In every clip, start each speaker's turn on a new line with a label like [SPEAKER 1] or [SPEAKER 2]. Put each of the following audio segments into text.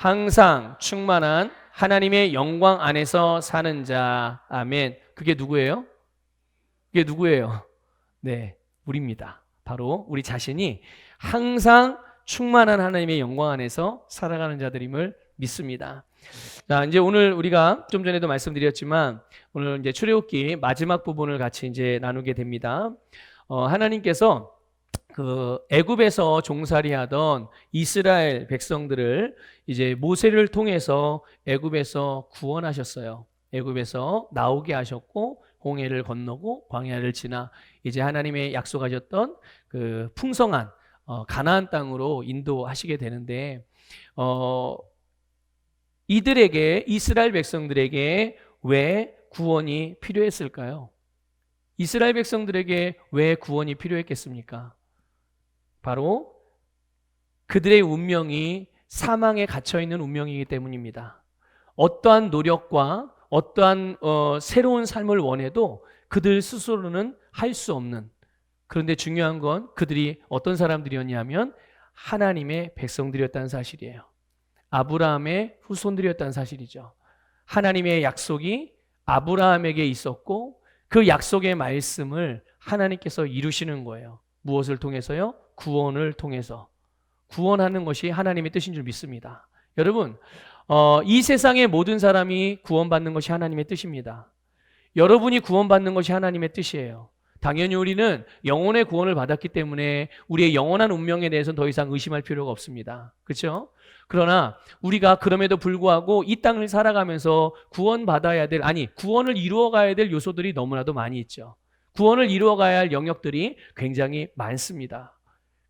[SPEAKER 1] 항상 충만한 하나님의 영광 안에서 사는 자. 아멘. 그게 누구예요? 그게 누구예요? 네, 우리입니다. 바로 우리 자신이 항상 충만한 하나님의 영광 안에서 살아가는 자들임을 믿습니다. 자, 이제 오늘 우리가 좀 전에도 말씀드렸지만 오늘 이제 출애굽기 마지막 부분을 같이 이제 나누게 됩니다. 하나님께서 그 애굽에서 종살이하던 이스라엘 백성들을 이제 모세를 통해서 애굽에서 구원하셨어요. 애굽에서 나오게 하셨고 홍해를 건너고 광야를 지나 이제 하나님의 약속하셨던 그 풍성한 가나안 땅으로 인도하시게 되는데 이들에게 이스라엘 백성들에게 왜 구원이 필요했을까요? 이스라엘 백성들에게 왜 구원이 필요했겠습니까? 바로 그들의 운명이 사망에 갇혀있는 운명이기 때문입니다. 어떠한 노력과 어떠한 새로운 삶을 원해도 그들 스스로는 할 수 없는, 그런데 중요한 건 그들이 어떤 사람들이었냐면 하나님의 백성들이었다는 사실이에요. 아브라함의 후손들이었다는 사실이죠. 하나님의 약속이 아브라함에게 있었고 그 약속의 말씀을 하나님께서 이루시는 거예요. 무엇을 통해서요? 구원을 통해서. 구원하는 것이 하나님의 뜻인 줄 믿습니다. 여러분, 이 세상의 모든 사람이 구원받는 것이 하나님의 뜻입니다. 여러분이 구원받는 것이 하나님의 뜻이에요. 당연히 우리는 영혼의 구원을 받았기 때문에 우리의 영원한 운명에 대해서는 더 이상 의심할 필요가 없습니다. 그렇죠? 그러나 우리가 그럼에도 불구하고 이 땅을 살아가면서 구원받아야 될, 구원을 이루어가야 될 요소들이 너무나도 많이 있죠. 구원을 이루어가야 할 영역들이 굉장히 많습니다.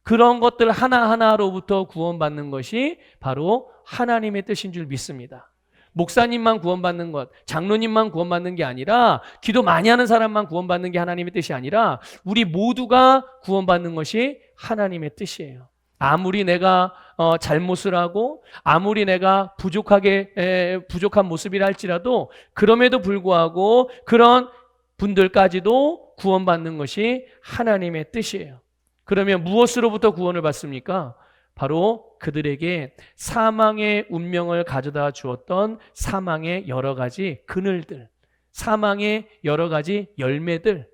[SPEAKER 1] 그런 것들 하나하나로부터 구원받는 것이 바로 하나님의 뜻인 줄 믿습니다. 목사님만 구원받는 것, 장로님만 구원받는 게 아니라, 기도 많이 하는 사람만 구원받는 게 하나님의 뜻이 아니라 우리 모두가 구원받는 것이 하나님의 뜻이에요. 아무리 내가 잘못을 하고 아무리 내가 부족한 모습이라 할지라도 그럼에도 불구하고 그런 분들까지도 구원받는 것이 하나님의 뜻이에요. 그러면 무엇으로부터 구원을 받습니까? 바로 그들에게 사망의 운명을 가져다 주었던 사망의 여러 가지 그늘들, 사망의 여러 가지 열매들,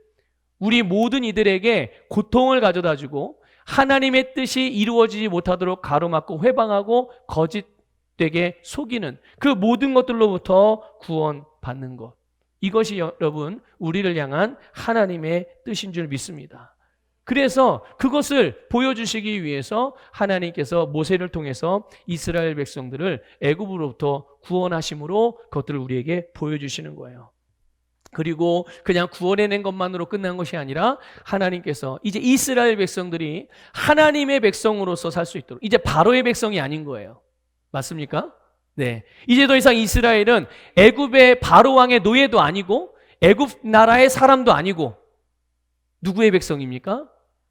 [SPEAKER 1] 우리 모든 이들에게 고통을 가져다 주고 하나님의 뜻이 이루어지지 못하도록 가로막고 회방하고 거짓되게 속이는 그 모든 것들로부터 구원받는 것. 이것이 여러분 우리를 향한 하나님의 뜻인 줄 믿습니다. 그래서 그것을 보여주시기 위해서 하나님께서 모세를 통해서 이스라엘 백성들을 애굽으로부터 구원하심으로 그것들을 우리에게 보여주시는 거예요. 그리고 그냥 구원해낸 것만으로 끝난 것이 아니라 하나님께서 이제 이스라엘 백성들이 하나님의 백성으로서 살 수 있도록, 이제 바로의 백성이 아닌 거예요. 맞습니까? 네. 이제 더 이상 이스라엘은 애굽의 바로 왕의 노예도 아니고 애굽 나라의 사람도 아니고 누구의 백성입니까?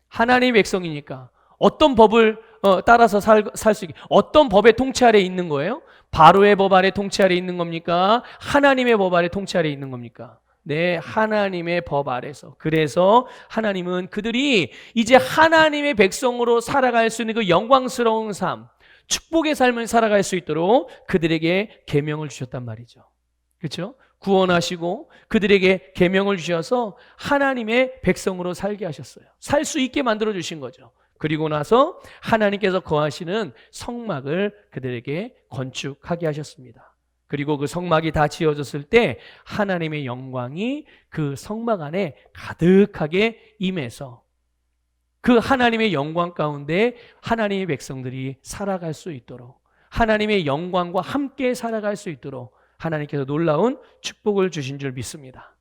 [SPEAKER 1] 하나님의 백성이니까 어떤 법을 따라서 살 수 있게, 어떤 법의 통치 아래에 있는 거예요? 바로의 법 아래 통치 아래에 있는 겁니까? 하나님의 법 아래 통치 아래에 있는 겁니까? 네, 하나님의 법 아래서. 그래서 하나님은 그들이 이제 하나님의 백성으로 살아갈 수 있는 그 영광스러운 삶, 축복의 삶을 살아갈 수 있도록 그들에게 계명을 주셨단 말이죠. 그렇죠? 구원하시고 그들에게 계명을 주셔서 하나님의 백성으로 살게 하셨어요. 살 수 있게 만들어 주신 거죠. 그리고 나서 하나님께서 거하시는 성막을 그들에게 건축하게 하셨습니다. 그리고 그 성막이 다 지어졌을 때 하나님의 영광이 그 성막 안에 가득하게 임해서 그 하나님의 영광 가운데 하나님의 백성들이 살아갈 수 있도록, 하나님의 영광과 함께 살아갈 수 있도록 하나님께서 놀라운 축복을 주신 줄 믿습니다.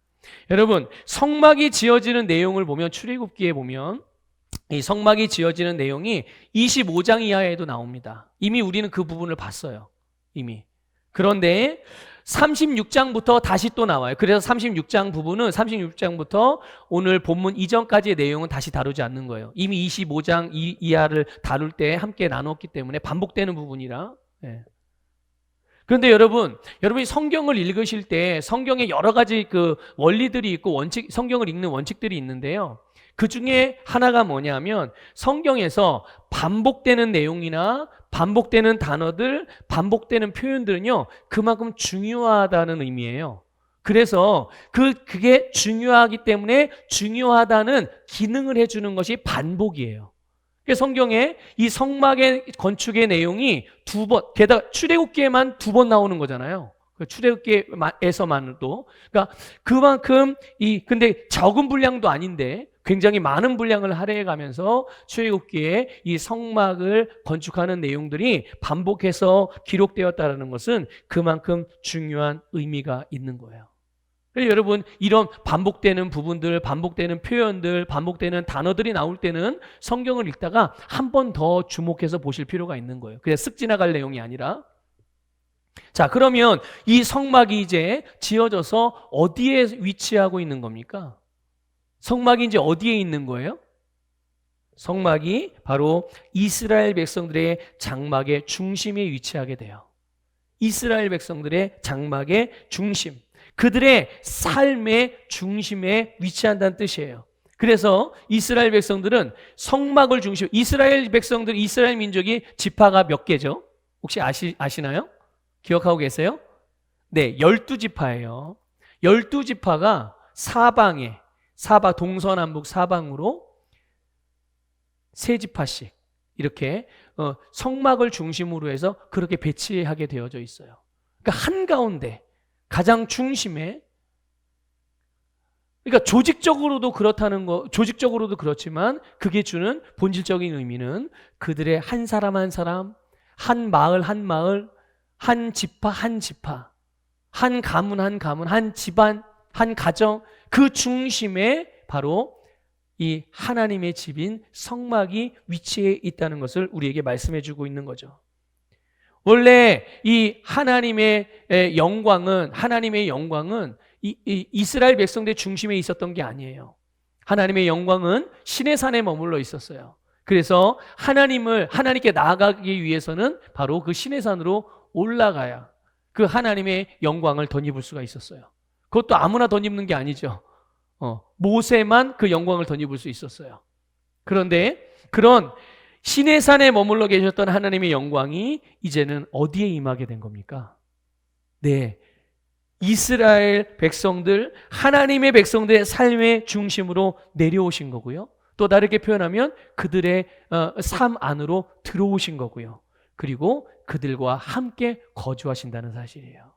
[SPEAKER 1] 여러분, 성막이 지어지는 내용을 보면, 출애굽기에 보면 이 성막이 지어지는 내용이 25장 이하에도 나옵니다. 이미 우리는 그 부분을 봤어요. 이미. 그런데 36장부터 다시 또 나와요. 그래서 36장 부분은 36장부터 오늘 본문 이전까지의 내용은 다시 다루지 않는 거예요. 이미 25장 이하를 다룰 때 함께 나눴기 때문에 반복되는 부분이라. 네. 그런데 여러분이 성경을 읽으실 때 성경에 여러 가지 그 원리들이 있고 성경을 읽는 원칙들이 있는데요. 그 중에 하나가 뭐냐면 성경에서 반복되는 내용이나 반복되는 단어들, 반복되는 표현들은요, 그만큼 중요하다는 의미예요. 그래서 그게 중요하기 때문에 중요하다는 기능을 해주는 것이 반복이에요. 성경에 이 성막의 건축의 내용이 두 번, 게다가 출애굽기에만 두 번 나오는 거잖아요. 출애굽기에서만도. 그러니까 그만큼 근데 적은 분량도 아닌데 굉장히 많은 분량을 할애해 가면서 출애굽기에 이 성막을 건축하는 내용들이 반복해서 기록되었다는 것은 그만큼 중요한 의미가 있는 거예요. 여러분, 이런 반복되는 부분들, 반복되는 표현들, 반복되는 단어들이 나올 때는 성경을 읽다가 한 번 더 주목해서 보실 필요가 있는 거예요. 그냥 쓱 지나갈 내용이 아니라. 자, 그러면 이 성막이 이제 지어져서 어디에 위치하고 있는 겁니까? 성막이 이제 어디에 있는 거예요? 성막이 바로 이스라엘 백성들의 장막의 중심에 위치하게 돼요. 이스라엘 백성들의 장막의 중심. 그들의 삶의 중심에 위치한다는 뜻이에요. 그래서 이스라엘 백성들은 성막을 중심, 이스라엘 백성들, 이스라엘 민족이 지파가 몇 개죠? 혹시 아시나요? 기억하고 계세요? 네, 12지파예요. 12지파가 동서남북 사방으로 세 지파씩 이렇게 성막을 중심으로 해서 그렇게 배치하게 되어져 있어요. 그러니까 한가운데 가장 중심에, 그러니까 조직적으로도 그렇지만 그게 주는 본질적인 의미는 그들의 한 사람 한 사람, 한 마을 한 마을, 한 지파 한 지파, 한 가문 한 가문, 한 집안, 한 가정, 그 중심에 바로 이 하나님의 집인 성막이 위치해 있다는 것을 우리에게 말씀해 주고 있는 거죠. 원래 이 하나님의 영광은 이스라엘 백성들의 중심에 있었던 게 아니에요. 하나님의 영광은 시내산에 머물러 있었어요. 그래서 하나님께 나아가기 위해서는 바로 그 시내산으로 올라가야 그 하나님의 영광을 덧입을 수가 있었어요. 그것도 아무나 덧입는 게 아니죠. 모세만 그 영광을 덧입을 수 있었어요. 그런데 그런 시내산에 머물러 계셨던 하나님의 영광이 이제는 어디에 임하게 된 겁니까? 네, 이스라엘 백성들, 하나님의 백성들의 삶의 중심으로 내려오신 거고요. 또 다르게 표현하면 그들의 삶 안으로 들어오신 거고요. 그리고 그들과 함께 거주하신다는 사실이에요.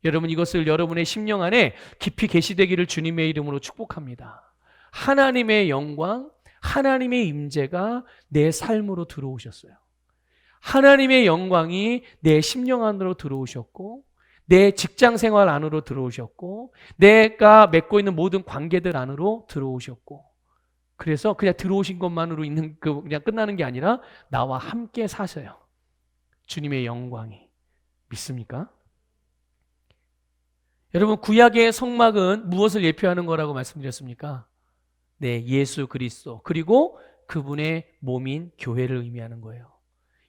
[SPEAKER 1] 여러분, 이것을 여러분의 심령 안에 깊이 계시되기를 주님의 이름으로 축복합니다. 하나님의 영광, 하나님의 임재가 내 삶으로 들어오셨어요. 하나님의 영광이 내 심령 안으로 들어오셨고, 내 직장 생활 안으로 들어오셨고, 내가 맺고 있는 모든 관계들 안으로 들어오셨고, 그래서 그냥 들어오신 것만으로 그냥 끝나는 게 아니라 나와 함께 사셔요. 주님의 영광이. 믿습니까? 여러분, 구약의 성막은 무엇을 예표하는 거라고 말씀드렸습니까? 네, 예수 그리스도, 그리고 그분의 몸인 교회를 의미하는 거예요.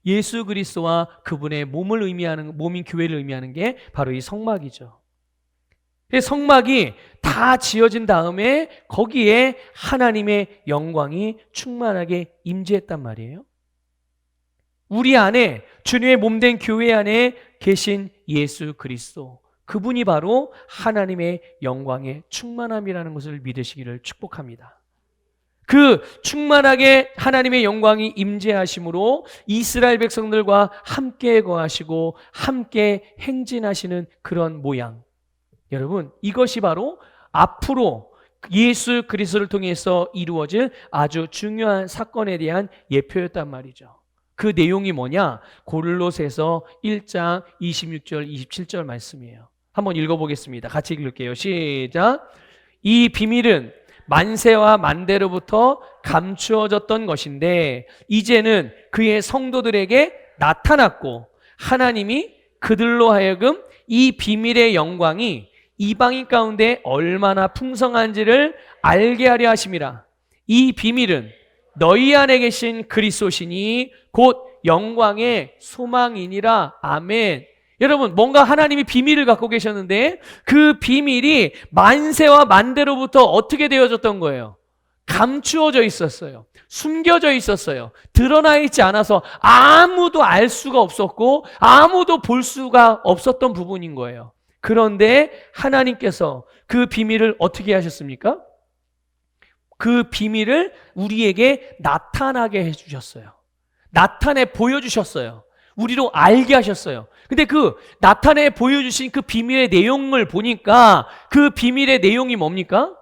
[SPEAKER 1] 예수 그리스도와 그분의 몸인 교회를 의미하는 게 바로 이 성막이죠. 성막이 다 지어진 다음에 거기에 하나님의 영광이 충만하게 임재했단 말이에요. 우리 안에, 주님의 몸된 교회 안에 계신 예수 그리스도, 그분이 바로 하나님의 영광의 충만함이라는 것을 믿으시기를 축복합니다. 그 충만하게 하나님의 영광이 임재하심으로 이스라엘 백성들과 함께 거하시고 함께 행진하시는 그런 모양. 여러분, 이것이 바로 앞으로 예수 그리스도를 통해서 이루어질 아주 중요한 사건에 대한 예표였단 말이죠. 그 내용이 뭐냐? 고린도서에서 1장 26절 27절 말씀이에요. 한번 읽어보겠습니다. 같이 읽을게요. 시작. 이 비밀은 만세와 만대로부터 감추어졌던 것인데 이제는 그의 성도들에게 나타났고 하나님이 그들로 하여금 이 비밀의 영광이 이방인 가운데 얼마나 풍성한지를 알게 하려 하심이라. 이 비밀은 너희 안에 계신 그리스도시니 곧 영광의 소망이니라. 아멘. 여러분, 뭔가 하나님이 비밀을 갖고 계셨는데 그 비밀이 만세와 만대로부터 어떻게 되어졌던 거예요? 감추어져 있었어요. 숨겨져 있었어요. 드러나 있지 않아서 아무도 알 수가 없었고 아무도 볼 수가 없었던 부분인 거예요. 그런데 하나님께서 그 비밀을 어떻게 하셨습니까? 그 비밀을 우리에게 나타나게 해주셨어요. 나타내 보여주셨어요. 우리로 알게 하셨어요. 근데 그 나타내 보여주신 그 비밀의 내용을 보니까 그 비밀의 내용이 뭡니까?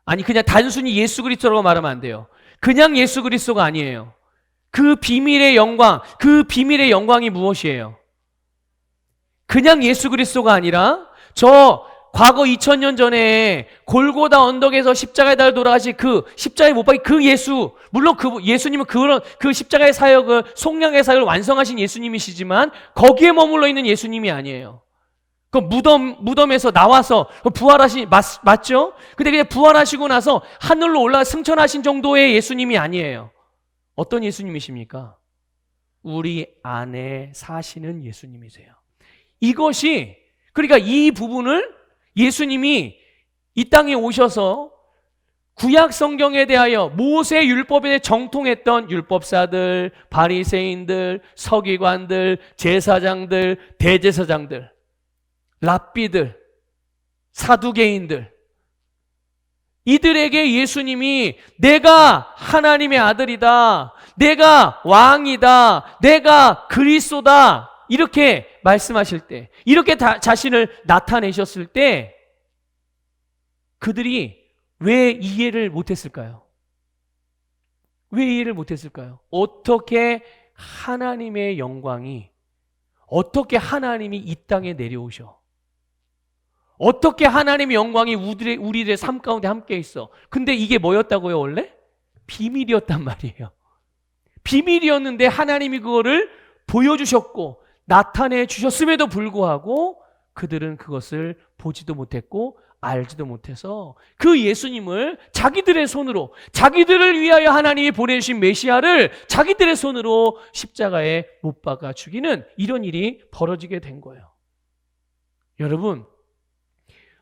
[SPEAKER 1] 아니 그냥 단순히 예수 그리스도라고 말하면 안 돼요. 그냥 예수 그리스도가 아니에요. 그 비밀의 영광, 그 비밀의 영광이 무엇이에요? 그냥 예수 그리스도가 아니라 저 과거 2000년 전에 골고다 언덕에서 십자가에 달려 돌아가신 그 십자가에 못 박힌 그 예수, 물론 그 예수님은 그런 그 십자가의 사역을 속량의 사역을 완성하신 예수님이시지만 거기에 머물러 있는 예수님이 아니에요. 그 무덤에서 나와서 부활하신 맞죠? 근데 그냥 부활하시고 나서 하늘로 올라 승천하신 정도의 예수님이 아니에요. 어떤 예수님이십니까? 우리 안에 사시는 예수님이세요. 이것이 그러니까 이 부분을 예수님이 이 땅에 오셔서 구약 성경에 대하여 모세 율법에 정통했던 율법사들, 바리새인들, 서기관들, 제사장들, 대제사장들, 랍비들, 사두개인들 이들에게 예수님이 내가 하나님의 아들이다, 내가 왕이다, 내가 그리스도다 이렇게 말씀하실 때, 이렇게 자신을 나타내셨을 때 그들이 왜 이해를 못했을까요? 왜 이해를 못했을까요? 어떻게 하나님의 영광이, 어떻게 하나님이 이 땅에 내려오셔? 어떻게 하나님의 영광이 우리들의 삶 가운데 함께 있어? 근데 이게 뭐였다고요, 원래? 비밀이었단 말이에요. 비밀이었는데 하나님이 그거를 보여주셨고 나타내 주셨음에도 불구하고 그들은 그것을 보지도 못했고 알지도 못해서 그 예수님을 자기들의 손으로, 자기들을 위하여 하나님이 보내주신 메시아를 자기들의 손으로 십자가에 못 박아 죽이는 이런 일이 벌어지게 된 거예요. 여러분,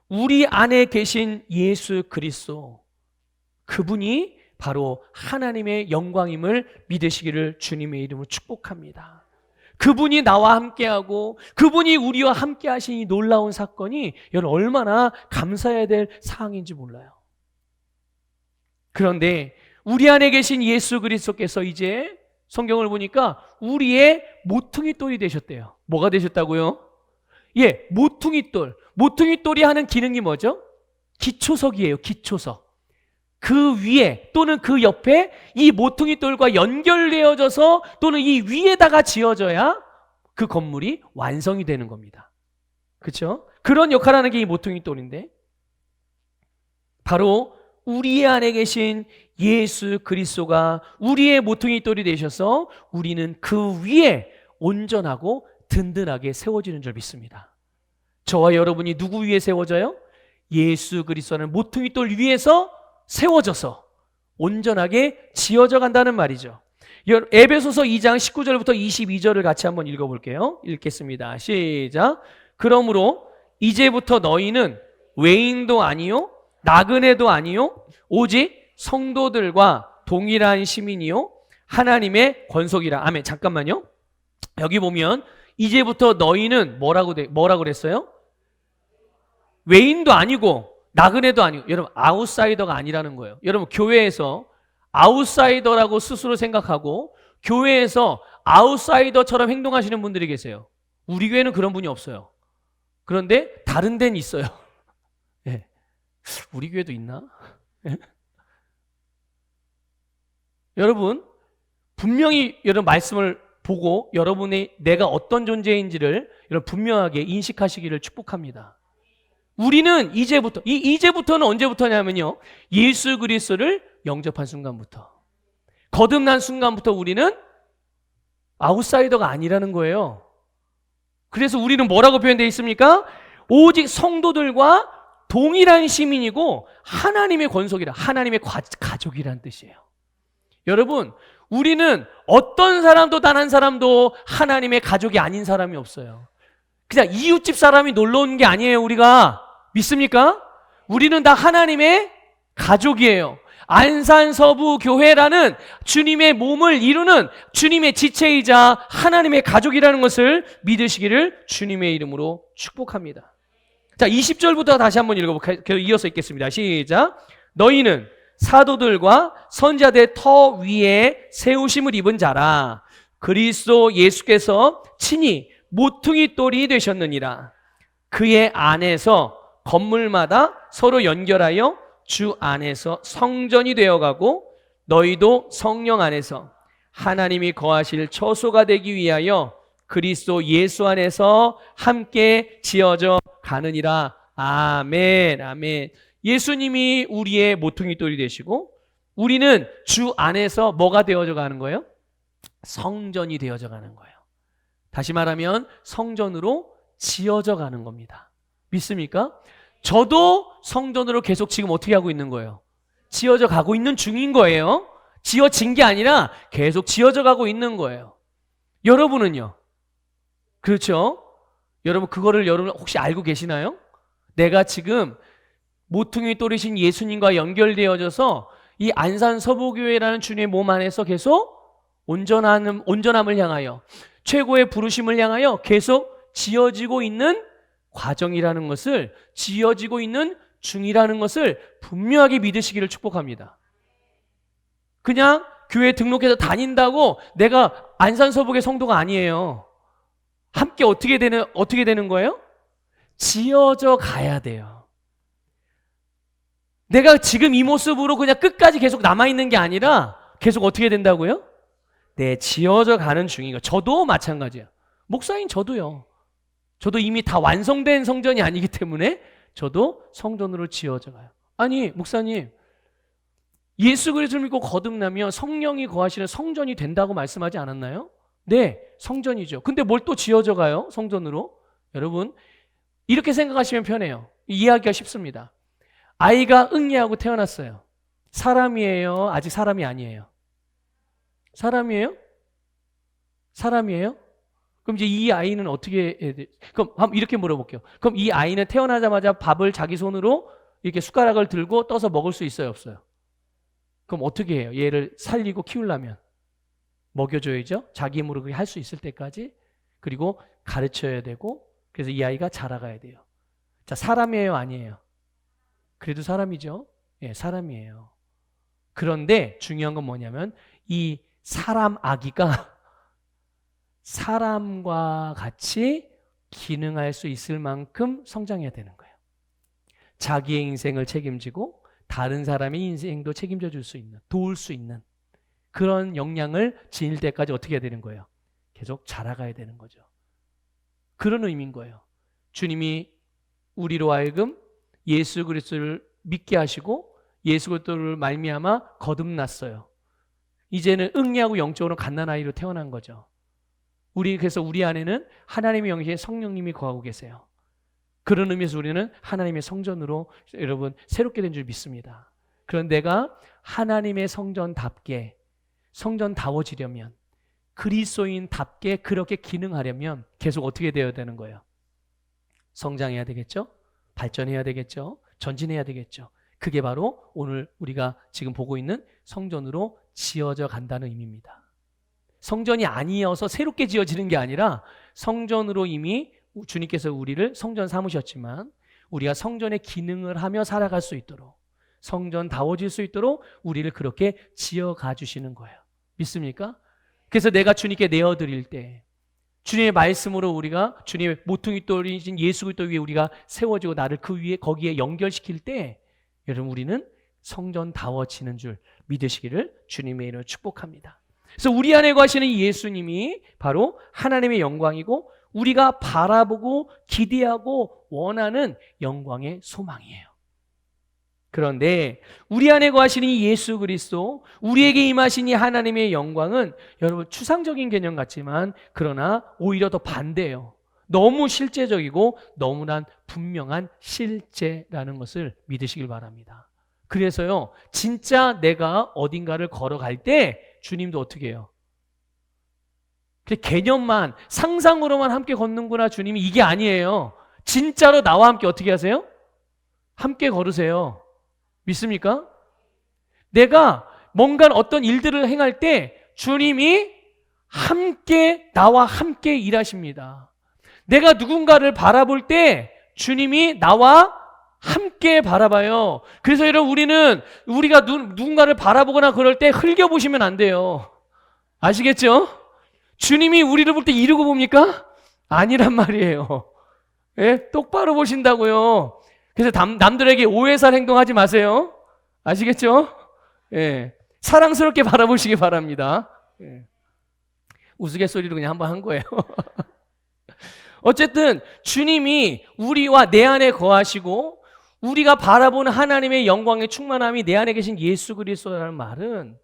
[SPEAKER 1] 우리 안에 계신 예수 그리스도, 그분이 바로 하나님의 영광임을 믿으시기를 주님의 이름으로 축복합니다. 그분이 나와 함께하고 그분이 우리와 함께 하신 이 놀라운 사건이 여러분 얼마나 감사해야 될 사항인지 몰라요. 그런데 우리 안에 계신 예수 그리스도께서 이제 성경을 보니까 우리의 모퉁이 돌이 되셨대요. 뭐가 되셨다고요? 예, 모퉁이 돌. 모퉁이 돌이 하는 기능이 뭐죠? 기초석이에요. 기초석. 그 위에 또는 그 옆에 이 모퉁이 돌과 연결되어져서 또는 이 위에다가 지어져야 그 건물이 완성이 되는 겁니다. 그렇죠? 그런 역할을 하는 게 이 모퉁이 돌인데 바로 우리 안에 계신 예수 그리스도가 우리의 모퉁이 돌이 되셔서 우리는 그 위에 온전하고 든든하게 세워지는 줄 믿습니다. 저와 여러분이 누구 위에 세워져요? 예수 그리스도는 모퉁이 돌 위에서 세워져서 온전하게 지어져 간다는 말이죠. 에베소서 2장 19절부터 22절을 같이 한번 읽어볼게요. 읽겠습니다. 시작. 그러므로 이제부터 너희는 외인도 아니요 나그네도 아니요 오직 성도들과 동일한 시민이요 하나님의 권속이라. 아멘. 잠깐만요. 여기 보면 이제부터 너희는 뭐라고 그랬어요? 외인도 아니고 나그네도 아니고, 여러분 아웃사이더가 아니라는 거예요. 여러분 교회에서 아웃사이더라고 스스로 생각하고 교회에서 아웃사이더처럼 행동하시는 분들이 계세요. 우리 교회는 그런 분이 없어요. 그런데 다른 데는 있어요. 네. 우리 교회도 있나? 네. 여러분 분명히 여러분 말씀을 보고 여러분의 내가 어떤 존재인지를 여러분 분명하게 인식하시기를 축복합니다. 우리는 이제부터는 언제부터냐면요, 예수 그리스도를 영접한 순간부터, 거듭난 순간부터 우리는 아웃사이더가 아니라는 거예요. 그래서 우리는 뭐라고 표현되어 있습니까? 오직 성도들과 동일한 시민이고 하나님의 권속이라, 하나님의 가족이라는 뜻이에요. 여러분 우리는 어떤 사람도 단 한 사람도 하나님의 가족이 아닌 사람이 없어요. 그냥 이웃집 사람이 놀러 온 게 아니에요. 우리가 믿습니까? 우리는 다 하나님의 가족이에요. 안산서부교회라는 주님의 몸을 이루는 주님의 지체이자 하나님의 가족이라는 것을 믿으시기를 주님의 이름으로 축복합니다. 자, 20절부터 다시 한번 읽어볼게요. 이어서 읽겠습니다. 시작. 너희는 사도들과 선지자들의 터 위에 세우심을 입은 자라. 그리스도 예수께서 친히 모퉁이 돌이 되셨느니라. 그의 안에서 건물마다 서로 연결하여 주 안에서 성전이 되어가고 너희도 성령 안에서 하나님이 거하실 처소가 되기 위하여 그리스도 예수 안에서 함께 지어져 가느니라. 아멘, 아멘. 예수님이 우리의 모퉁이 돌이 되시고 우리는 주 안에서 뭐가 되어져 가는 거예요? 성전이 되어져 가는 거예요. 다시 말하면 성전으로 지어져 가는 겁니다. 믿습니까? 저도 성전으로 계속 지금 어떻게 하고 있는 거예요? 지어져 가고 있는 중인 거예요. 지어진 게 아니라 계속 지어져 가고 있는 거예요. 여러분은요? 그렇죠? 여러분 그거를 여러분 혹시 알고 계시나요? 내가 지금 모퉁이 돌이신 예수님과 연결되어져서 이 안산서부교회라는 주님의 몸 안에서 계속 온전함을 향하여 최고의 부르심을 향하여 계속 지어지고 있는 과정이라는 것을, 지어지고 있는 중이라는 것을 분명하게 믿으시기를 축복합니다. 그냥 교회 등록해서 다닌다고 내가 안산서북의 성도가 아니에요. 함께 어떻게 되는 거예요? 지어져 가야 돼요. 내가 지금 이 모습으로 그냥 끝까지 계속 남아있는 게 아니라 계속 어떻게 된다고요? 네, 지어져 가는 중인 거예요. 저도 마찬가지예요. 목사인 저도요. 저도 이미 다 완성된 성전이 아니기 때문에 저도 성전으로 지어져 가요. 아니, 목사님, 예수 그리스도를 믿고 거듭나면 성령이 거하시는 성전이 된다고 말씀하지 않았나요? 네, 성전이죠. 근데 뭘 또 지어져 가요? 성전으로? 여러분, 이렇게 생각하시면 편해요. 이해하기가 쉽습니다. 아이가 응애하고 태어났어요. 사람이에요? 아직 사람이 아니에요? 사람이에요? 사람이에요? 그럼 이제 이 아이는 어떻게 해야 돼? 그럼 한번 이렇게 물어볼게요. 그럼 이 아이는 태어나자마자 밥을 자기 손으로 이렇게 숟가락을 들고 떠서 먹을 수 있어요, 없어요? 그럼 어떻게 해요? 얘를 살리고 키우려면 먹여줘야죠. 자기 힘으로 그렇게 할 수 있을 때까지. 그리고 가르쳐야 되고, 그래서 이 아이가 자라가야 돼요. 자, 사람이에요, 아니에요? 그래도 사람이죠. 예, 사람이에요. 그런데 중요한 건 뭐냐면 이 사람 아기가 사람과 같이 기능할 수 있을 만큼 성장해야 되는 거예요. 자기의 인생을 책임지고 다른 사람의 인생도 책임져 줄 수 있는, 도울 수 있는 그런 역량을 지닐 때까지 어떻게 해야 되는 거예요? 계속 자라가야 되는 거죠. 그런 의미인 거예요. 주님이 우리로 하여금 예수 그리스도를 믿게 하시고 예수 그리스도를 말미암아 거듭났어요. 이제는 응애하고 영적으로 갓난아이로 태어난 거죠. 그래서 우리 안에는 하나님의 영이신 성령님이 거하고 계세요. 그런 의미에서 우리는 하나님의 성전으로 여러분 새롭게 된 줄 믿습니다. 그런데 내가 하나님의 성전답게 성전다워지려면 그리스도인답게 그렇게 기능하려면 계속 어떻게 되어야 되는 거예요? 성장해야 되겠죠? 발전해야 되겠죠? 전진해야 되겠죠? 그게 바로 오늘 우리가 지금 보고 있는 성전으로 지어져 간다는 의미입니다. 성전이 아니어서 새롭게 지어지는 게 아니라 성전으로 이미 주님께서 우리를 성전 삼으셨지만 우리가 성전의 기능을 하며 살아갈 수 있도록 성전다워질 수 있도록 우리를 그렇게 지어가 주시는 거예요. 믿습니까? 그래서 내가 주님께 내어드릴 때 주님의 말씀으로 우리가 주님의 모퉁이 돌이신 예수 그리스도 위에 우리가 세워지고 나를 그 위에 거기에 연결시킬 때 여러분 우리는 성전다워지는 줄 믿으시기를 주님의 이름으로 축복합니다. 그래서 우리 안에 거하시는 예수님이 바로 하나님의 영광이고 우리가 바라보고 기대하고 원하는 영광의 소망이에요. 그런데 우리 안에 거하시는 이 예수 그리스도, 우리에게 임하신 이 하나님의 영광은 여러분 추상적인 개념 같지만 그러나 오히려 더 반대예요. 너무 실제적이고 너무나 분명한 실제라는 것을 믿으시길 바랍니다. 그래서요, 진짜 내가 어딘가를 걸어갈 때 주님도 어떻게 해요? 그 개념만, 상상으로만 함께 걷는구나 주님이 이게 아니에요. 진짜로 나와 함께 어떻게 하세요? 함께 걸으세요. 믿습니까? 내가 뭔가 어떤 일들을 행할 때 주님이 함께 나와 함께 일하십니다. 내가 누군가를 바라볼 때 주님이 나와 함께 바라봐요. 그래서 여러분 우리가 누군가를 바라보거나 그럴 때 흘겨보시면 안 돼요. 아시겠죠? 주님이 우리를 볼 때 이러고 봅니까? 아니란 말이에요. 예? 똑바로 보신다고요. 그래서 남들에게 오해살 행동하지 마세요. 아시겠죠? 예. 사랑스럽게 바라보시기 바랍니다. 예. 우스갯소리로 그냥 한번 한 거예요. 어쨌든 주님이 우리와 내 안에 거하시고 우리가 바라보는 하나님의 영광의 충만함이 내 안에 계신 예수 그리스도라는 말은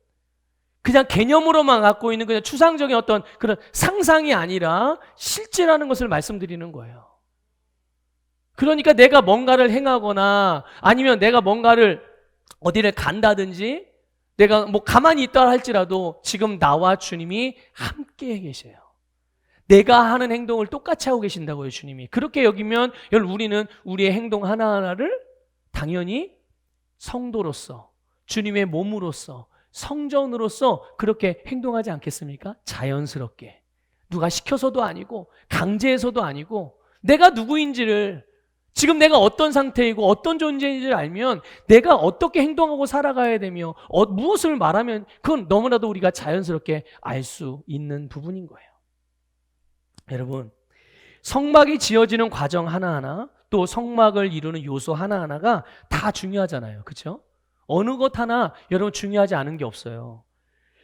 [SPEAKER 1] 그냥 개념으로만 갖고 있는 그냥 추상적인 어떤 그런 상상이 아니라 실제라는 것을 말씀드리는 거예요. 그러니까 내가 뭔가를 행하거나 아니면 내가 뭔가를 어디를 간다든지 내가 뭐 가만히 있다 할지라도 지금 나와 주님이 함께 계세요. 내가 하는 행동을 똑같이 하고 계신다고요, 주님이. 그렇게 여기면 여러분 우리는 우리의 행동 하나하나를 당연히 성도로서 주님의 몸으로서 성전으로서 그렇게 행동하지 않겠습니까? 자연스럽게. 누가 시켜서도 아니고 강제해서도 아니고 내가 누구인지를 지금 내가 어떤 상태이고 어떤 존재인지를 알면 내가 어떻게 행동하고 살아가야 되며 무엇을 말하면 그건 너무나도 우리가 자연스럽게 알 수 있는 부분인 거예요. 여러분, 성막이 지어지는 과정 하나하나 또 성막을 이루는 요소 하나하나가 다 중요하잖아요. 그렇죠? 어느 것 하나 여러분 중요하지 않은 게 없어요.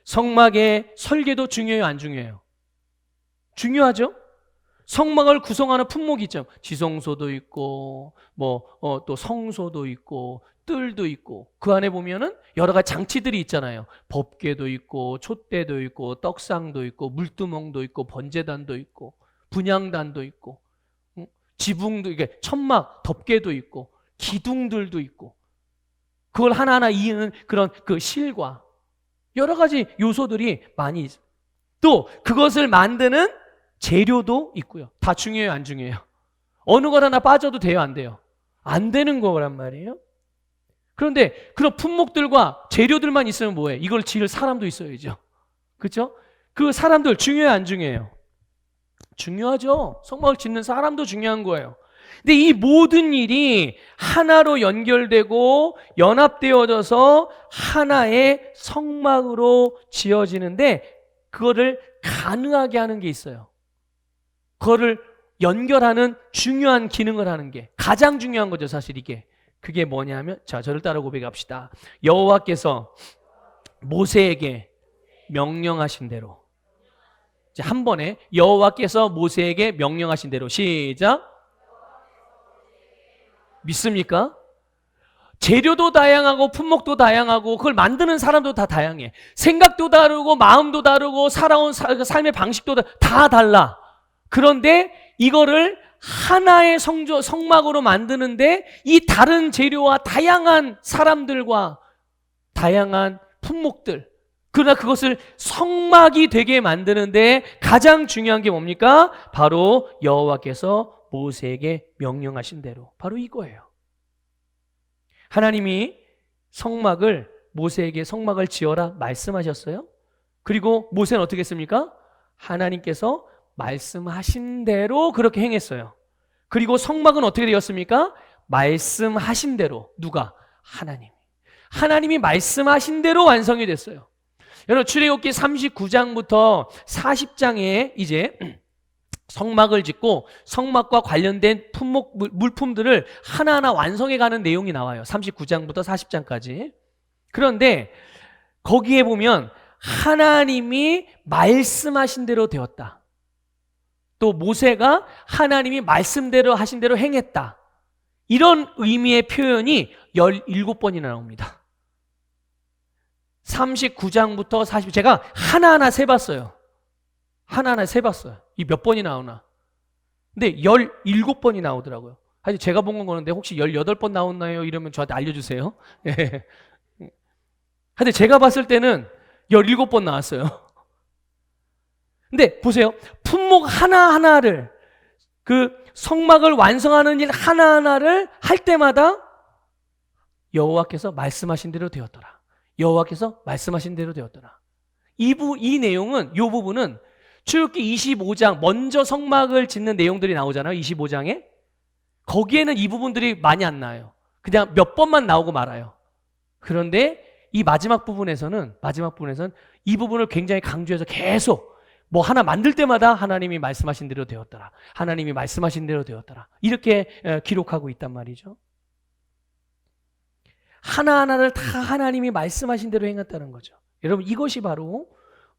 [SPEAKER 1] 성막의 설계도 중요해요, 안 중요해요? 중요하죠? 성막을 구성하는 품목이 있죠. 지성소도 있고 또 성소도 있고 뜰도 있고 그 안에 보면은 여러 가지 장치들이 있잖아요. 법궤도 있고 촛대도 있고 떡상도 있고 물두멍도 있고 번제단도 있고 분향단도 있고 지붕도 이게 천막 덮개도 있고 기둥들도 있고 그걸 하나하나 이으는 그런 그 실과 여러 가지 요소들이 많이 있어요. 또 그것을 만드는 재료도 있고요. 다 중요해요, 안 중요해요? 어느 것 하나 빠져도 돼요, 안 돼요? 안 되는 거란 말이에요. 그런데 그런 품목들과 재료들만 있으면 뭐예요? 이걸 지을 사람도 있어야죠. 그렇죠? 그 사람들 중요해요, 안 중요해요? 중요하죠. 성막을 짓는 사람도 중요한 거예요. 근데 이 모든 일이 하나로 연결되고 연합되어져서 하나의 성막으로 지어지는데 그거를 가능하게 하는 게 있어요. 그거를 연결하는 중요한 기능을 하는 게 가장 중요한 거죠, 사실 이게. 그게 뭐냐면 자, 저를 따라 고백합시다. 여호와께서 모세에게 명령하신 대로. 자, 한 번에 여호와께서 모세에게 명령하신 대로. 시작. 믿습니까? 재료도 다양하고 품목도 다양하고 그걸 만드는 사람도 다 다양해. 생각도 다르고 마음도 다르고 살아온 삶의 방식도 다 달라. 그런데 이거를 하나의 성막으로 만드는데 이 다른 재료와 다양한 사람들과 다양한 품목들 그러나 그것을 성막이 되게 만드는데 가장 중요한 게 뭡니까? 바로 여호와께서 모세에게 명령하신 대로 바로 이거예요. 하나님이 모세에게 성막을 지어라 말씀하셨어요. 그리고 모세는 어떻게 했습니까? 하나님께서 말씀하신 대로 그렇게 행했어요. 그리고 성막은 어떻게 되었습니까? 말씀하신 대로. 누가? 하나님이 말씀하신 대로 완성이 됐어요. 여러분 출애굽기 39장부터 40장에 이제 성막을 짓고 성막과 관련된 물품들을 하나하나 완성해가는 내용이 나와요. 39장부터 40장까지. 그런데 거기에 보면 하나님이 말씀하신 대로 되었다. 또 모세가 하나님이 말씀대로 하신 대로 행했다. 이런 의미의 표현이 17번이나 나옵니다. 39장부터 40, 제가 하나하나 세봤어요. 이 몇 번이 나오나. 근데 17번이 나오더라고요. 사실 제가 본 건 거는데 혹시 18번 나왔나요? 이러면 저한테 알려주세요. 근데 제가 봤을 때는 17번 나왔어요. 근데 보세요. 품목 하나하나를 그 성막을 완성하는 일 하나하나를 할 때마다 여호와께서 말씀하신 대로 되었더라. 여호와께서 말씀하신 대로 되었더라. 이 내용은, 이 부분은 출애굽기 25장 먼저 성막을 짓는 내용들이 나오잖아요. 25장에. 거기에는 이 부분들이 많이 안 나와요. 그냥 몇 번만 나오고 말아요. 그런데 이 마지막 부분에서는 이 부분을 굉장히 강조해서 계속 뭐 하나 만들 때마다 하나님이 말씀하신 대로 되었더라. 하나님이 말씀하신 대로 되었더라. 이렇게 기록하고 있단 말이죠. 하나하나를 다 하나님이 말씀하신 대로 행했다는 거죠. 여러분, 이것이 바로